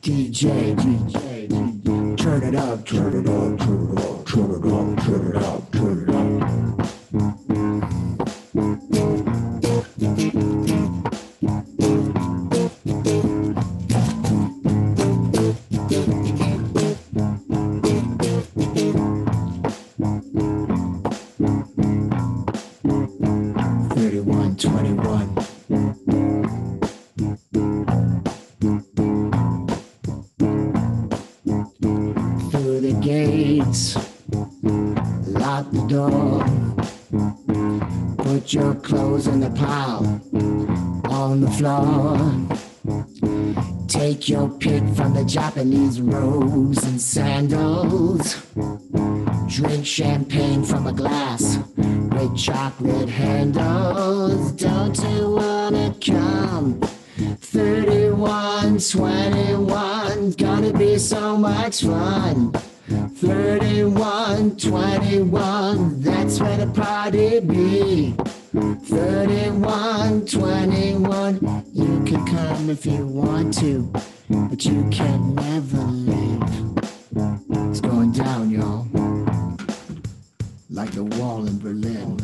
DJ, turn it up, turn it up, turn it up, turn it up, turn it up, turn it up. 3121. Through the gates, lock the door. Put your clothes in the pile on the floor. Take your pick from the Japanese robes and sandals. Drink champagne from a glass with chocolate handles. Don't you wanna come? 3121, gonna be so much fun. 3121, that's where the party be. 3121, you can come if you want to, but you can never leave. It's going down, y'all, like the wall in Berlin.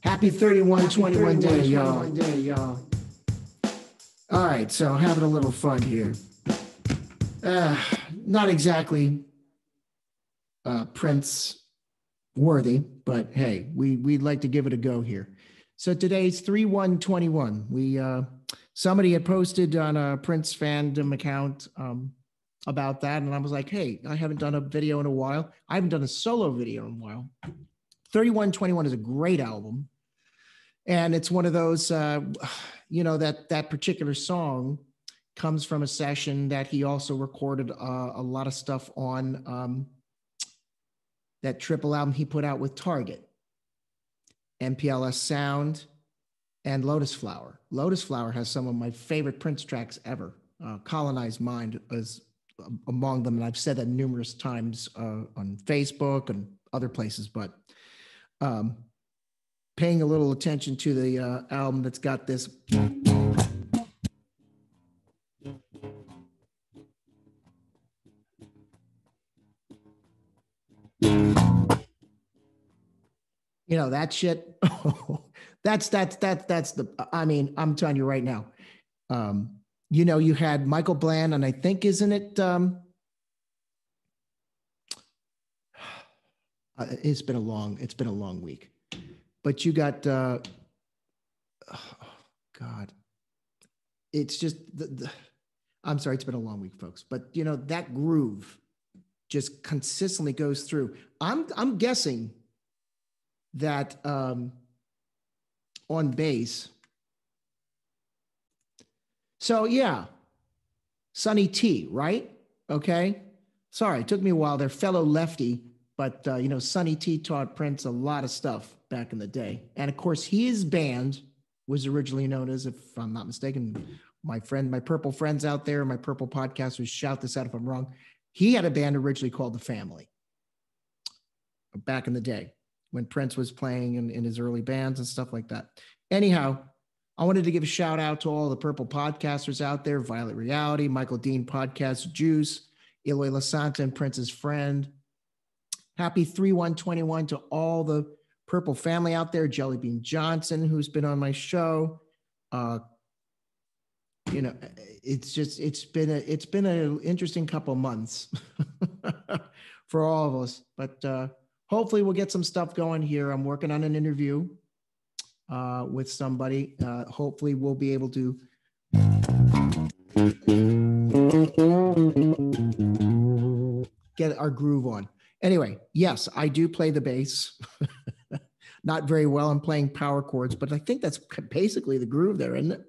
Happy 3121 day, y'all. All right, so having a little fun here. Not exactly Prince worthy, but hey, we'd like to give it a go here. So today's 3121. Somebody had posted on a Prince fandom account about that, and I was like, hey, I haven't done a video in a while. I haven't done a solo video in a while. 3121 is a great album, and it's one of those, that particular song comes from a session that he also recorded a lot of stuff on that triple album he put out with Target, MPLS Sound, and Lotus Flower. Lotus Flower has some of my favorite Prince tracks ever. Colonized Mind is among them, and I've said that numerous times on Facebook and other places, but paying a little attention to the album that's got this. You know, that shit, that's the, I mean, I'm telling you right now, you had Michael Bland, and I think, isn't it, it's been a long week, but you got, God, it's just, I'm sorry, it's been a long week, folks, but that groove just consistently goes through. I'm guessing that on bass. So yeah, Sonny T, right? Okay. Sorry, it took me a while. They're fellow lefty, but Sonny T taught Prince a lot of stuff back in the day. And of course, his band was originally known as, if I'm not mistaken, my Purple friends out there, my Purple podcasters, shout this out if I'm wrong. He had a band originally called The Family back in the day, when Prince was playing in his early bands and stuff like that. Anyhow, I wanted to give a shout out to all the Purple podcasters out there, Violet Reality, Michael Dean Podcast, Juice, Eloy Lasanta, and Prince's Friend. Happy 3121 to all the Purple family out there, Jelly Bean Johnson, who's been on my show. It's been an interesting couple of months for all of us, but hopefully we'll get some stuff going here. I'm working on an interview with somebody. Hopefully we'll be able to get our groove on. Anyway, yes, I do play the bass. Not very well. I'm playing power chords, but I think that's basically the groove there, isn't it?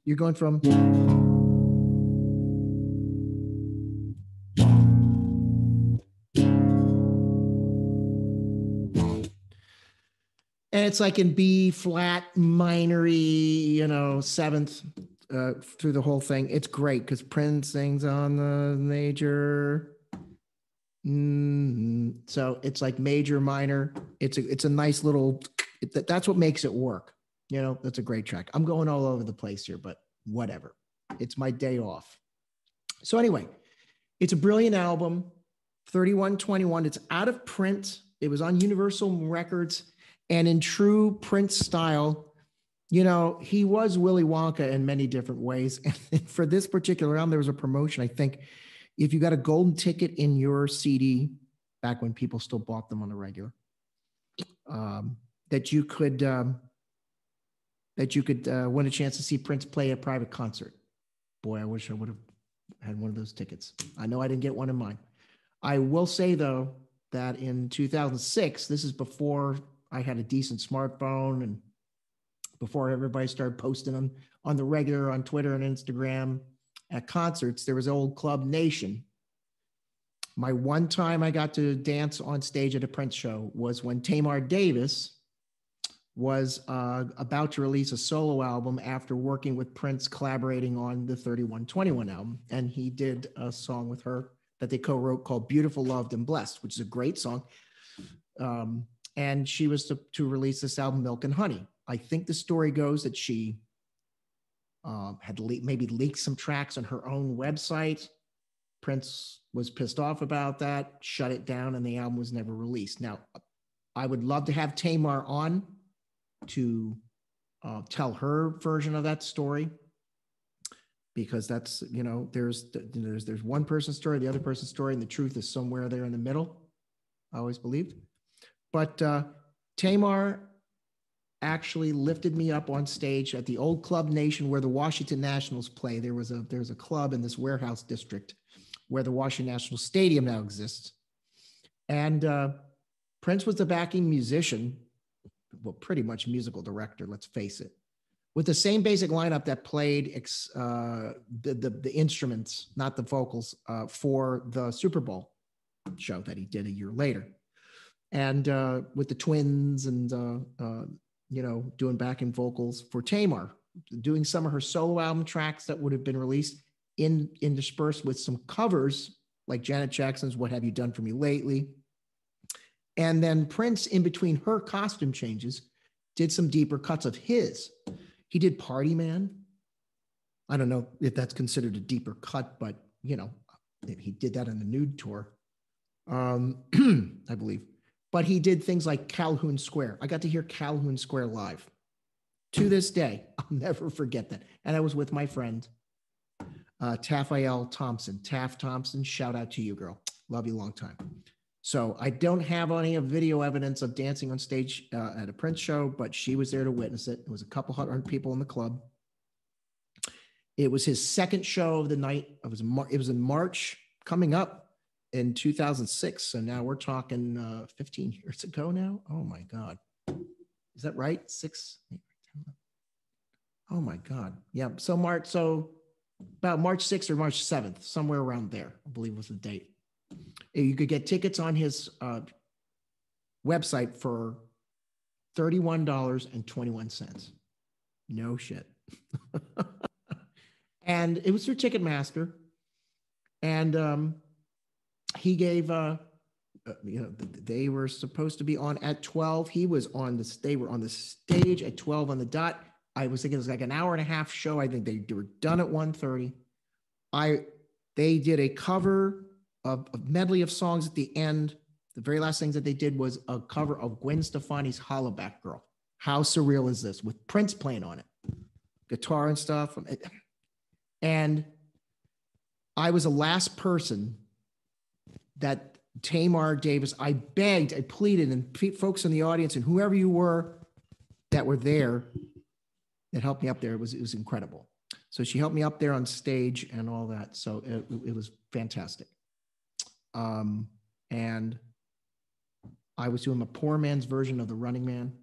You're going from... And it's like in B flat minory, seventh through the whole thing. It's great because Prince sings on the major. So it's like major, minor. It's a nice little, that's what makes it work. You know, that's a great track. I'm going all over the place here, but whatever. It's my day off. So anyway, it's a brilliant album, 3121. It's out of print. It was on Universal Records. And in true Prince style, you know, he was Willy Wonka in many different ways. And for this particular album, there was a promotion. I think if you got a golden ticket in your CD, back when people still bought them on the regular, that you could win a chance to see Prince play a private concert. Boy, I wish I would have had one of those tickets. I know I didn't get one in mine. I will say, though, that in 2006, this is before I had a decent smartphone and before everybody started posting them on the regular on Twitter and Instagram at concerts, there was Old Club Nation. My one time I got to dance on stage at a Prince show was when Tamar Davis was about to release a solo album after working with Prince, collaborating on the 3121 album. And he did a song with her that they co-wrote called Beautiful, Loved, and Blessed, which is a great song. And she was to release this album, Milk and Honey. I think the story goes that she had maybe leaked some tracks on her own website. Prince was pissed off about that, shut it down, and the album was never released. Now, I would love to have Tamar on to tell her version of that story, because that's, you know, there's one person's story, the other person's story, and the truth is somewhere there in the middle. I always believed. But Tamar actually lifted me up on stage at the Old Club Nation where the Washington Nationals play. There's a club in this warehouse district where the Washington National Stadium now exists. And Prince was the backing musician, well, pretty much musical director, let's face it, with the same basic lineup that played the instruments, not the vocals, for the Super Bowl show that he did a year later. And with the twins and, you know, doing backing vocals for Tamar, doing some of her solo album tracks that would have been released interspersed with some covers like Janet Jackson's What Have You Done For Me Lately? And then Prince, in between her costume changes, did some deeper cuts of his. He did Party Man. I don't know if that's considered a deeper cut, but, you know, he did that on the Nude tour, I believe. But he did things like Calhoun Square. I got to hear Calhoun Square live. To this day, I'll never forget that. And I was with my friend, Tafael Thompson. Taff Thompson, shout out to you, girl. Love you long time. So I don't have any video evidence of dancing on stage at a Prince show, but she was there to witness it. It was a couple hundred people in the club. It was his second show of the night. It was in March, coming up in 2006. So now we're talking 15 years ago now. Oh my God. Is that right? 6, 8, 10. Oh my God. Yeah. So about March 6th or March 7th, somewhere around there, I believe was the date. You could get tickets on his website for $31.21. No shit. And it was through Ticketmaster. And he gave, you know, they were supposed to be on at 12. They were on the stage at 12 on the dot. I was thinking it was like an hour and a half show. I think they were done at 1:30. They did a cover of a medley of songs at the end. The very last things that they did was a cover of Gwen Stefani's Hollaback Girl. How surreal is this? With Prince playing on it, guitar and stuff. And I was the last person that Tamar Davis, I begged, I pleaded, and folks in the audience and whoever you were that were there that helped me up there, it was incredible. So she helped me up there on stage and all that. So it was fantastic. And I was doing a poor man's version of the Running Man.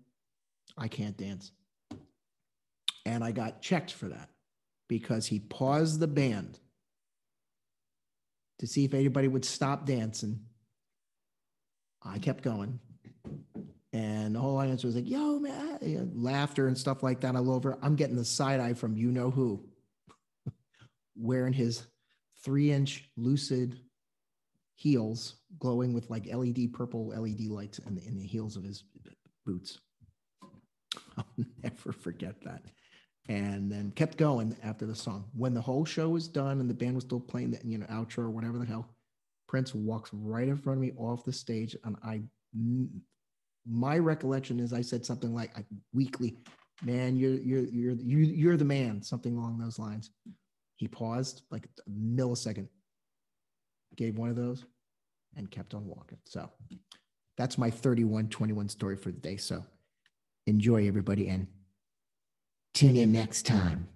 I can't dance. And I got checked for that because he paused the band to see if anybody would stop dancing. I kept going. And the whole audience was like, yo, man, laughter and stuff like that all over. I'm getting the side eye from you know who, wearing his 3-inch Lucid heels glowing with like LED, purple LED lights in the heels of his boots. I'll never forget that. And then kept going after the song. When the whole show was done and the band was still playing the, outro or whatever the hell, Prince walks right in front of me off the stage. And my recollection is I said something like weakly, man, you're the man, something along those lines. He paused like a millisecond, gave one of those and kept on walking. So that's my 3121 story for the day. So enjoy, everybody, and tune in next time.